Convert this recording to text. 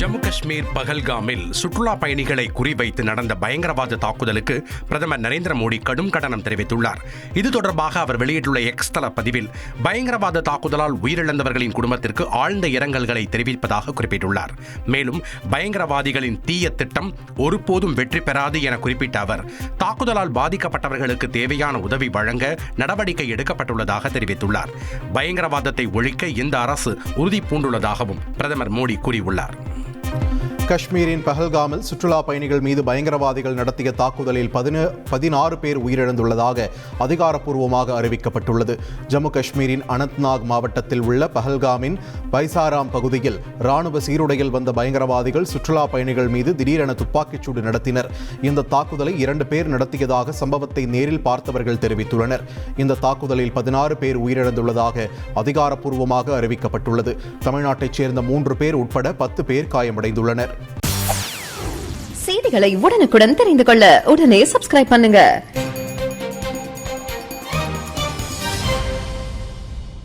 ஜம்மு காஷ்மீர் பஹல்காமில் சுற்றுலா பயணிகளை குறிவைத்து நடந்த பயங்கரவாத தாக்குதலுக்கு பிரதமர் நரேந்திர மோடி கடும் கண்டனம் தெரிவித்துள்ளார். இது தொடர்பாக அவர் வெளியிட்டுள்ள எக்ஸ் தள பதிவில் பயங்கரவாத தாக்குதலால் உயிரிழந்தவர்களின் குடும்பத்திற்கு ஆழ்ந்த இரங்கல்களை தெரிவிப்பதாக குறிப்பிட்டுள்ளார். மேலும் பயங்கரவாதிகளின் தீய திட்டம் ஒருபோதும் வெற்றி பெறாது என குறிப்பிட்ட அவர் தாக்குதலால் பாதிக்கப்பட்டவர்களுக்கு தேவையான உதவி வழங்க நடவடிக்கை எடுக்கப்பட்டுள்ளதாக தெரிவித்துள்ளார். பயங்கரவாதத்தை ஒழிக்க இந்த அரசு உறுதி பூண்டுள்ளதாகவும் பிரதமர் மோடி கூறியுள்ளார். காஷ்மீரின் பஹல்காமில் சுற்றுலா பயணிகள் மீது பயங்கரவாதிகள் நடத்திய தாக்குதலில் 16 பேர் உயிரிழந்துள்ளதாக அதிகாரப்பூர்வமாக அறிவிக்கப்பட்டுள்ளது. ஜம்மு காஷ்மீரின் அனந்த்நாக் மாவட்டத்தில் உள்ள பஹல்காமின் பைசாராம் பகுதியில் ராணுவ சீருடையில் வந்த பயங்கரவாதிகள் சுற்றுலா பயணிகள் மீது திடீரென துப்பாக்கிச்சூடு நடத்தினர். இந்த தாக்குதலை 2 பேர் நடத்தியதாக சம்பவத்தை நேரில் பார்த்தவர்கள் தெரிவித்துள்ளனர். இந்த தாக்குதலில் 16 பேர் உயிரிழந்துள்ளதாக அதிகாரப்பூர்வமாக அறிவிக்கப்பட்டுள்ளது. தமிழ்நாட்டைச் சேர்ந்த 3 பேர் உட்பட 10 பேர் காயமடைந்துள்ளனர். செய்திகளை உடனுக்குடன் தெரிந்து கொள்ள உடனே சப்ஸ்கிரைப் பண்ணுங்க.